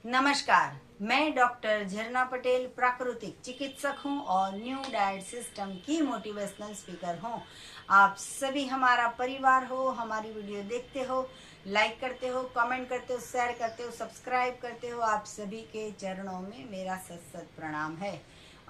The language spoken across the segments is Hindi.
नमस्कार, मैं डॉक्टर झरना पटेल प्राकृतिक चिकित्सक हूं और न्यू डाइट सिस्टम की मोटिवेशनल स्पीकर हूं। आप सभी हमारा परिवार हो, हमारी वीडियो देखते हो, लाइक करते हो, कमेंट करते हो, शेयर करते हो, सब्सक्राइब करते हो। आप सभी के चरणों में मेरा सत सत प्रणाम है।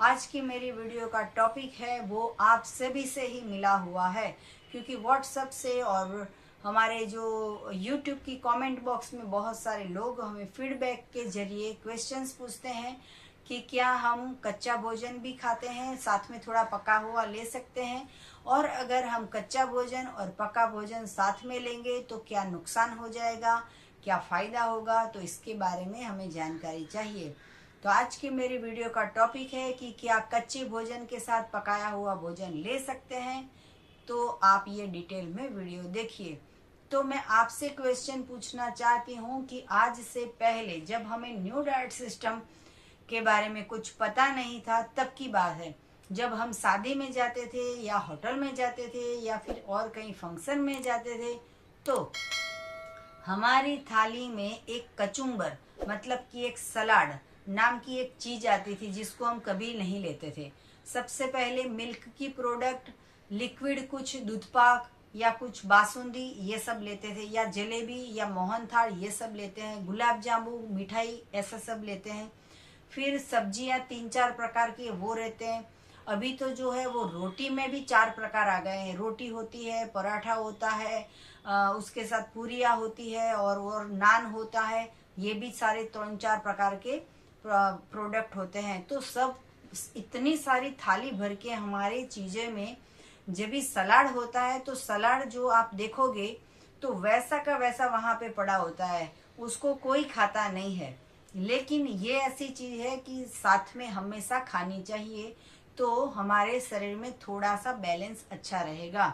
आज की मेरी वीडियो का टॉपिक है वो आप सभी से ही मिला हुआ है, क्योंकि व्हाट्सएप से और हमारे जो YouTube की कमेंट बॉक्स में बहुत सारे लोग हमें फीडबैक के जरिए क्वेश्चंस पूछते हैं कि क्या हम कच्चा भोजन भी खाते हैं, साथ में थोड़ा पका हुआ ले सकते हैं, और अगर हम कच्चा भोजन और पका भोजन साथ में लेंगे तो क्या नुकसान हो जाएगा, क्या फ़ायदा होगा। तो इसके बारे में हमें जानकारी चाहिए। तो आज की मेरी वीडियो का टॉपिक है कि क्या कच्चे भोजन के साथ पकाया हुआ भोजन ले सकते हैं। तो आप ये डिटेल में वीडियो देखिए। तो मैं आपसे क्वेश्चन पूछना चाहती हूँ कि आज से पहले जब हमें न्यू डाइट सिस्टम के बारे में कुछ पता नहीं था, तब की बात है, जब हम शादी में जाते थे या होटल में जाते थे या फिर और कहीं फंक्शन में जाते थे, तो हमारी थाली में एक कचुम्बर मतलब कि एक सलाड नाम की एक चीज आती थी, जिसको हम कभी नहीं लेते थे। सबसे पहले मिल्क की प्रोडक्ट, लिक्विड कुछ दूध पाक या कुछ बासुंदी ये सब लेते थे, या जलेबी या मोहनथाल ये सब लेते हैं, गुलाब जामुन मिठाई ऐसा सब लेते हैं। फिर सब्जियां 3-4 प्रकार की वो रहते हैं। अभी तो जो है वो रोटी में भी 4 प्रकार आ गए हैं। रोटी होती है, पराठा होता है, उसके साथ पूरियाँ होती है और नान होता है। ये भी सारे 3-4 प्रकार के प्रोडक्ट होते हैं। तो सब इतनी सारी थाली भर के हमारी चीजें में जब भी सलाड होता है, तो सलाड जो आप देखोगे तो वैसा का वैसा वहां पे पड़ा होता है, उसको कोई खाता नहीं है। लेकिन ये ऐसी चीज है कि साथ में हमेशा खानी चाहिए, तो हमारे शरीर में थोड़ा सा बैलेंस अच्छा रहेगा।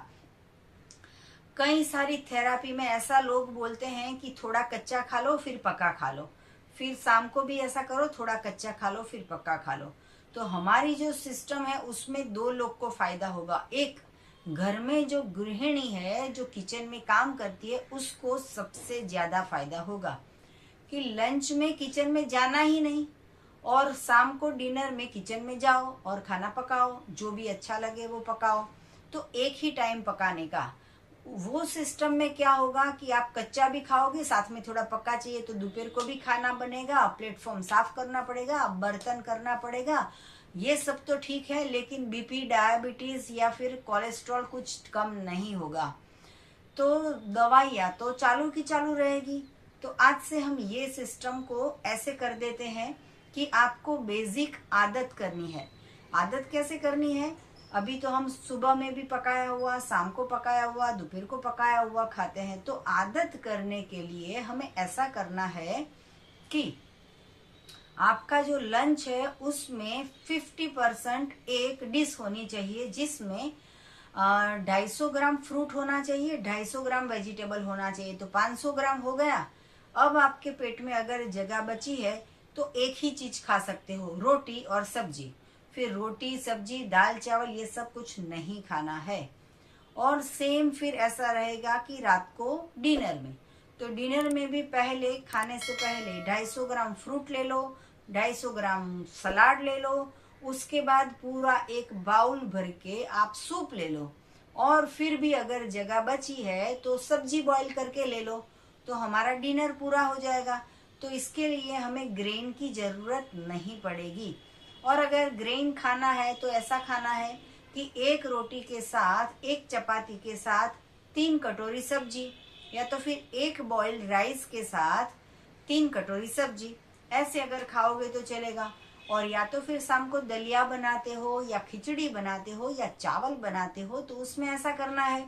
कई सारी थेरापी में ऐसा लोग बोलते हैं कि थोड़ा कच्चा खा लो फिर पका खा लो, फिर शाम को भी ऐसा करो, थोड़ा कच्चा खा लो फिर पका खा लो। तो हमारी जो सिस्टम है उसमें 2 लोग को फायदा होगा। एक, घर में जो गृहिणी है, जो किचन में काम करती है, उसको सबसे ज्यादा फायदा होगा कि लंच में किचन में जाना ही नहीं, और शाम को डिनर में किचन में जाओ और खाना पकाओ, जो भी अच्छा लगे वो पकाओ। तो एक ही टाइम पकाने का वो सिस्टम में क्या होगा कि आप कच्चा भी खाओगे, साथ में थोड़ा पक्का चाहिए तो दोपहर को भी खाना बनेगा, प्लेटफॉर्म साफ करना पड़ेगा, बर्तन करना पड़ेगा, ये सब तो ठीक है। लेकिन बीपी, डायबिटीज या फिर कोलेस्ट्रॉल कुछ कम नहीं होगा। तो दवाइयाँ तो चालू की चालू रहेगी। तो आज से हम ये सिस्टम को ऐसे कर देते हैं कि आपको बेसिक आदत करनी है। आदत कैसे करनी है? अभी तो हम सुबह में भी पकाया हुआ, शाम को पकाया हुआ, दोपहर को पकाया हुआ खाते हैं। तो आदत करने के लिए हमें ऐसा करना है कि आपका जो लंच है उसमें 50% एक डिश होनी चाहिए, जिसमें 250 ग्राम फ्रूट होना चाहिए, 250 ग्राम वेजिटेबल होना चाहिए। तो 500 ग्राम हो गया। अब आपके पेट में अगर जगह बची है तो एक ही चीज खा सकते हो, रोटी और सब्जी। फिर रोटी, सब्जी, दाल, चावल ये सब कुछ नहीं खाना है। और सेम फिर ऐसा रहेगा कि रात को डिनर में, तो डिनर में भी पहले, खाने से पहले 250 ग्राम फ्रूट ले लो, 250 ग्राम सलाद ले लो, उसके बाद पूरा एक बाउल भर के आप सूप ले लो, और फिर भी अगर जगह बची है तो सब्जी बॉईल करके ले लो, तो हमारा डिनर पूरा हो जाएगा। तो इसके लिए हमें ग्रेन की जरूरत नहीं पड़ेगी। और अगर ग्रेन खाना है तो ऐसा खाना है कि एक रोटी के साथ, एक चपाती के साथ 3 कटोरी सब्जी, या तो फिर एक बॉइल्ड राइस के साथ 3 कटोरी सब्जी, ऐसे अगर खाओगे तो चलेगा। और या तो फिर शाम को दलिया बनाते हो या खिचड़ी बनाते हो या चावल बनाते हो, तो उसमें ऐसा करना है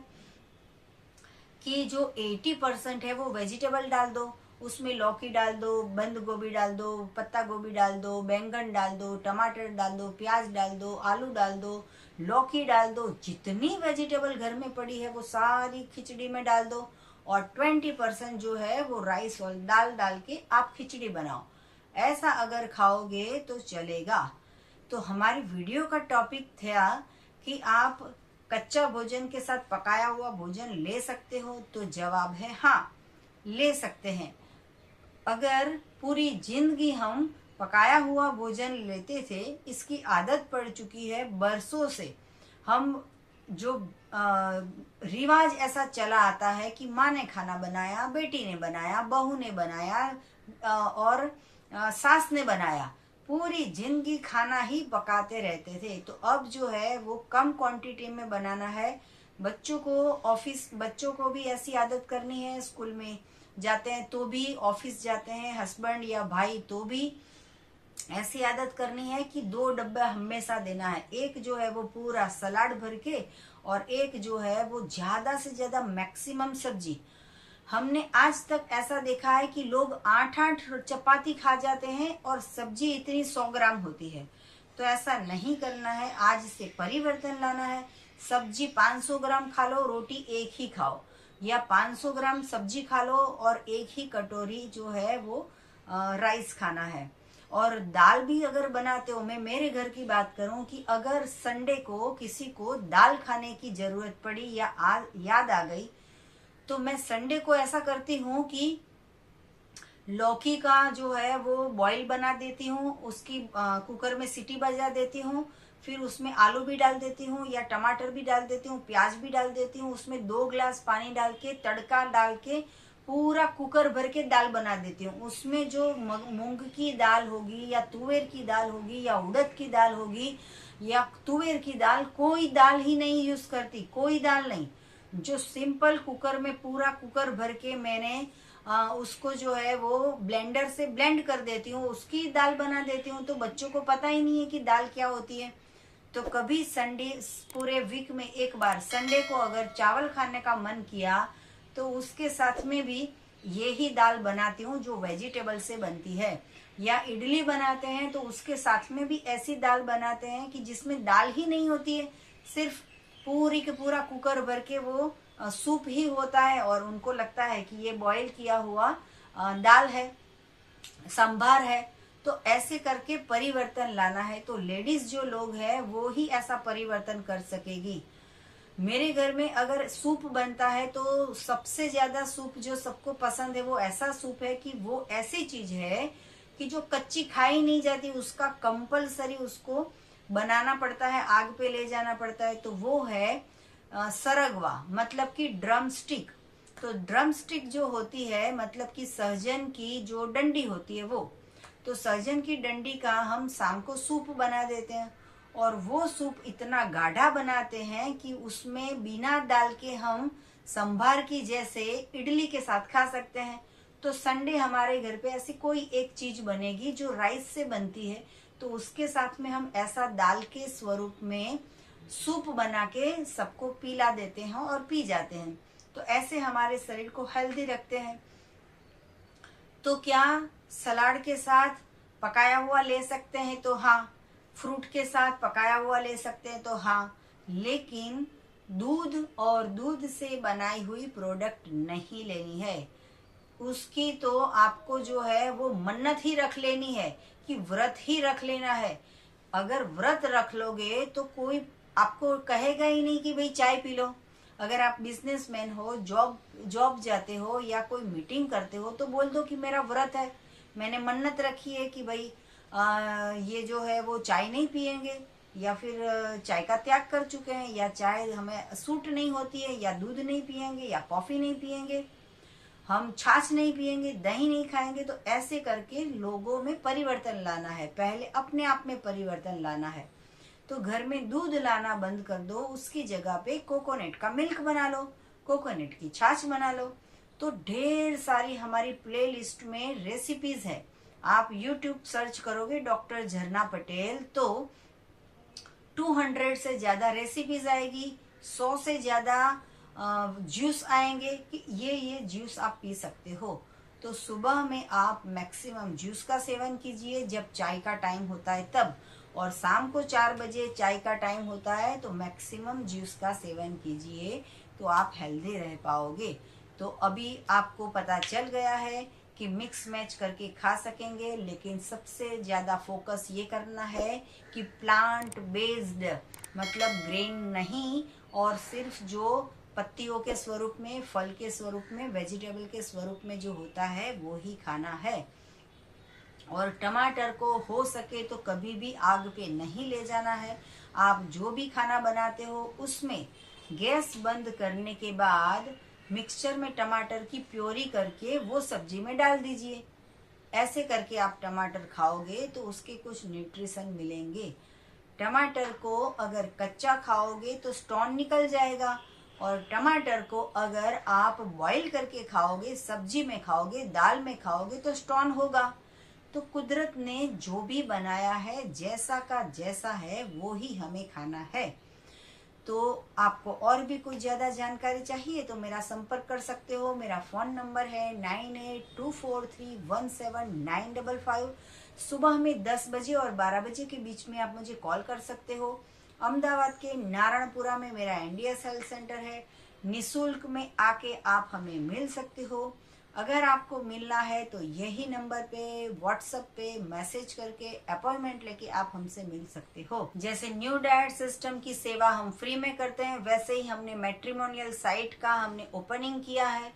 कि जो 80% है वो वेजिटेबल डाल दो। उसमें लौकी डाल दो, बंद गोभी डाल दो, पत्ता गोभी डाल दो, बैंगन डाल दो, टमाटर डाल दो, प्याज डाल दो, आलू डाल दो, लौकी डाल दो। जितनी वेजिटेबल घर में पड़ी है वो सारी खिचड़ी में डाल दो, और 20% जो है वो राइस और दाल डाल के आप खिचड़ी बनाओ। ऐसा अगर खाओगे तो चलेगा। तो हमारी वीडियो का टॉपिक था कि आप कच्चा भोजन के साथ पकाया हुआ भोजन ले सकते हो। तो जवाब है हाँ, ले सकते हैं। अगर पूरी जिंदगी हम पकाया हुआ भोजन लेते थे, इसकी आदत पड़ चुकी है बरसों से। हम जो रिवाज ऐसा चला आता है कि माँ ने खाना बनाया, बेटी ने बनाया, बहू ने बनाया और सास ने बनाया, पूरी जिंदगी खाना ही पकाते रहते थे। तो अब जो है वो कम क्वांटिटी में बनाना है। बच्चों को भी ऐसी आदत करनी है। स्कूल में जाते हैं तो भी, ऑफिस जाते हैं हस्बैंड या भाई तो भी ऐसी आदत करनी है कि 2 डब्बा हमेशा देना है। एक जो है वो पूरा सलाद भर के और एक जो है वो ज्यादा से ज्यादा मैक्सिमम सब्जी। हमने आज तक ऐसा देखा है कि लोग 8-8 चपाती खा जाते हैं और सब्जी इतनी 100 ग्राम होती है। तो ऐसा नहीं करना है, आज से परिवर्तन लाना है। सब्जी 500 ग्राम खा लो, रोटी एक ही खाओ, या 500 ग्राम सब्जी खा लो और एक ही कटोरी जो है वो राइस खाना है। और दाल भी अगर बनाते हो, मैं मेरे घर की बात करूं कि अगर संडे को किसी को दाल खाने की जरूरत पड़ी या याद आ गई, तो मैं संडे को ऐसा करती हूँ कि लौकी का जो है वो बॉईल बना देती हूँ, उसकी कुकर में सीटी बजा देती हूँ, फिर उसमें आलू भी डाल देती हूँ या टमाटर भी डाल देती हूँ, प्याज भी डाल देती हूँ, उसमें 2 गिलास पानी डाल के तड़का डाल के पूरा कुकर भर के दाल बना देती हूँ। उसमें जो मूंग की दाल होगी या तुवेर की दाल होगी या उड़द की दाल होगी या तुवेर की दाल, कोई दाल ही नहीं यूज करती, कोई दाल नहीं। जो सिंपल कुकर में पूरा कुकर भर के मैंने उसको जो है वो ब्लेंडर से ब्लेंड कर देती हूँ, उसकी दाल बना देती हूँ। तो बच्चों को पता ही नहीं है कि दाल क्या होती है। तो कभी संडे, पूरे वीक में एक बार संडे को अगर चावल खाने का मन किया तो उसके साथ में भी यही दाल बनाती हूँ जो वेजिटेबल से बनती है। या इडली बनाते हैं तो उसके साथ में भी ऐसी दाल बनाते हैं कि जिसमें दाल ही नहीं होती है, सिर्फ पूरी के पूरा कुकर भर के वो सूप ही होता है और उनको लगता है कि ये बॉईल किया हुआ दाल है, संभार है। तो ऐसे करके परिवर्तन लाना है। तो लेडीज जो लोग हैं वो ही ऐसा परिवर्तन कर सकेगी। मेरे घर में अगर सूप बनता है तो सबसे ज्यादा सूप जो सबको पसंद है वो ऐसा सूप है कि वो ऐसी चीज है कि जो कच्ची खाई नहीं जाती, उसका कंपलसरी उसको बनाना पड़ता है, आग पे ले जाना पड़ता है। तो वो है सरगवा, मतलब कि ड्रम स्टिक। तो ड्रम स्टिक जो होती है मतलब कि सहजन की जो डंडी होती है वो, तो सहजन की डंडी का हम शाम को सूप बना देते हैं और वो सूप इतना गाढ़ा बनाते हैं कि उसमें बिना डाल के हम संभार की जैसे इडली के साथ खा सकते हैं। तो संडे हमारे घर पे ऐसी कोई एक चीज बनेगी जो राइस से बनती है, तो उसके साथ में हम ऐसा दाल के स्वरूप में सूप बना के सबको पिला देते हैं और पी जाते हैं। तो ऐसे हमारे शरीर को हेल्दी रखते हैं। तो क्या सलाद के साथ पकाया हुआ ले सकते हैं? तो हाँ। फ्रूट के साथ पकाया हुआ ले सकते हैं? तो हाँ। लेकिन दूध और दूध से बनाई हुई प्रोडक्ट नहीं लेनी है। उसकी तो आपको जो है वो मन्नत ही रख लेनी है कि व्रत ही रख लेना है। अगर व्रत रख लोगे तो कोई आपको कहेगा ही नहीं कि भाई चाय पी लो। अगर आप बिजनेसमैन हो, जॉब जाते हो या कोई मीटिंग करते हो तो बोल दो कि मेरा व्रत है, मैंने मन्नत रखी है कि भाई ये जो है वो चाय नहीं पियेंगे, या फिर चाय का त्याग कर चुके हैं, या चाय हमें सूट नहीं होती है, या दूध नहीं पियेंगे, या कॉफी नहीं पियेंगे, हम छाछ नहीं पियेंगे, दही नहीं खाएंगे। तो ऐसे करके लोगों में परिवर्तन लाना है, पहले अपने आप में परिवर्तन लाना है। तो घर में दूध लाना बंद कर दो, उसकी जगह पे कोकोनट का मिल्क बना लो, कोकोनट की छाछ बना लो। तो ढेर सारी हमारी प्लेलिस्ट में रेसिपीज है। आप YouTube सर्च करोगे डॉक्टर झरना पटेल तो 200 से ज्यादा रेसिपीज आएगी, 100 से ज्यादा जूस आएंगे कि ये जूस आप पी सकते हो। तो सुबह में आप मैक्सिमम जूस का सेवन कीजिए जब चाय का टाइम होता है तब, और शाम को 4 बजे चाय का टाइम होता है तो मैक्सिमम जूस का सेवन कीजिए, तो आप हेल्दी रह पाओगे। तो अभी आपको पता चल गया है कि मिक्स मैच करके खा सकेंगे, लेकिन सबसे ज्यादा फोकस ये करना है कि प्लांट बेस्ड, मतलब ग्रेन नहीं, और सिर्फ जो पत्तियों के स्वरूप में, फल के स्वरूप में, वेजिटेबल के स्वरूप में जो होता है वो ही खाना है। और टमाटर को हो सके तो कभी भी आग पे नहीं ले जाना है। आप जो भी खाना बनाते हो उसमें गैस बंद करने के बाद मिक्सचर में टमाटर की प्योरी करके वो सब्जी में डाल दीजिए। ऐसे करके आप टमाटर खाओगे तो उसके कुछ न्यूट्रिशन मिलेंगे। टमाटर को अगर कच्चा खाओगे तो स्टोन निकल जाएगा, और टमाटर को अगर आप बॉईल करके खाओगे, सब्जी में खाओगे, दाल में खाओगे तो स्टोन होगा। तो कुदरत ने जो भी बनाया है, जैसा का जैसा है वो ही हमें खाना है। तो आपको और भी कुछ ज़्यादा जानकारी चाहिए तो मेरा संपर्क कर सकते हो। मेरा फ़ोन नंबर है 9824317955। सुबह में 10 बजे और 12 बजे के बीच में आप मुझे कॉल कर सकते हो। अहमदाबाद के नारायणपुरा में मेरा NDS हेल्थ सेंटर है। निःशुल्क में आके आप हमें मिल सकते हो। अगर आपको मिलना है तो यही नंबर पे व्हाट्सएप पे मैसेज करके अपॉइंटमेंट लेके आप हमसे मिल सकते हो। जैसे न्यू डाइट सिस्टम की सेवा हम फ्री में करते हैं, वैसे ही हमने मैट्रिमोनियल साइट का हमने ओपनिंग किया है,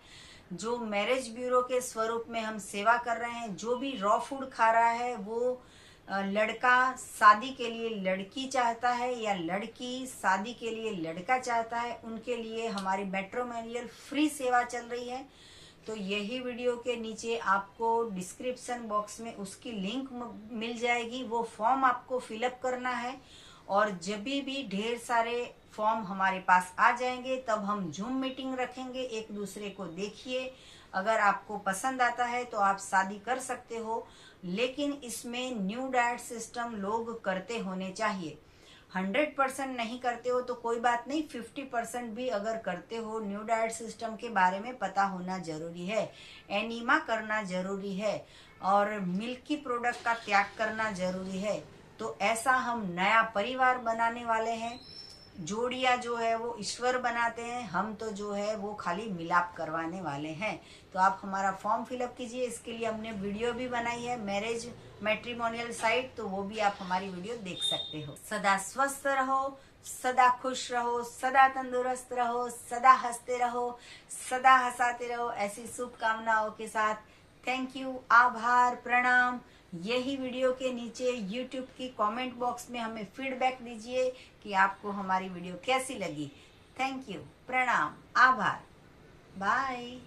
जो मैरिज ब्यूरो के स्वरूप में हम सेवा कर रहे हैं। जो भी रॉ फूड खा रहा है वो लड़का शादी के लिए लड़की चाहता है या लड़की शादी के लिए लड़का चाहता है, उनके लिए हमारी मैट्रिमोनियल फ्री सेवा चल रही है। तो यही वीडियो के नीचे आपको डिस्क्रिप्शन बॉक्स में उसकी लिंक मिल जाएगी। वो फॉर्म आपको फिलअप करना है, और जब भी ढेर सारे फॉर्म हमारे पास आ जाएंगे तब हम जूम मीटिंग रखेंगे। एक दूसरे को देखिए, अगर आपको पसंद आता है तो आप शादी कर सकते हो, लेकिन इसमें न्यू डाइट सिस्टम लोग करते होने चाहिए। 100% नहीं करते हो तो कोई बात नहीं, 50% भी अगर करते हो, न्यू डाइट सिस्टम के बारे में पता होना जरूरी है। एनीमा करना जरूरी है और मिल्की प्रोडक्ट का त्याग करना जरूरी है। तो ऐसा हम नया परिवार बनाने वाले हैं। जोड़िया जो है वो ईश्वर बनाते हैं, हम तो जो है वो खाली मिलाप करवाने वाले हैं। तो आप हमारा फॉर्म फिलअप कीजिए। इसके लिए हमने वीडियो भी बनाई है, मैरिज मैट्रिमोनियल साइट, तो वो भी आप हमारी वीडियो देख सकते हो। सदा स्वस्थ रहो, सदा खुश रहो, सदा तंदुरुस्त रहो, सदा हंसते रहो, सदा हंसाते रहो, ऐसी शुभकामनाओं के साथ थैंक यू, आभार, प्रणाम। यही वीडियो के नीचे YouTube की कमेंट बॉक्स में हमें फीडबैक दीजिए कि आपको हमारी वीडियो कैसी लगी। थैंक यू, प्रणाम, आभार, बाय।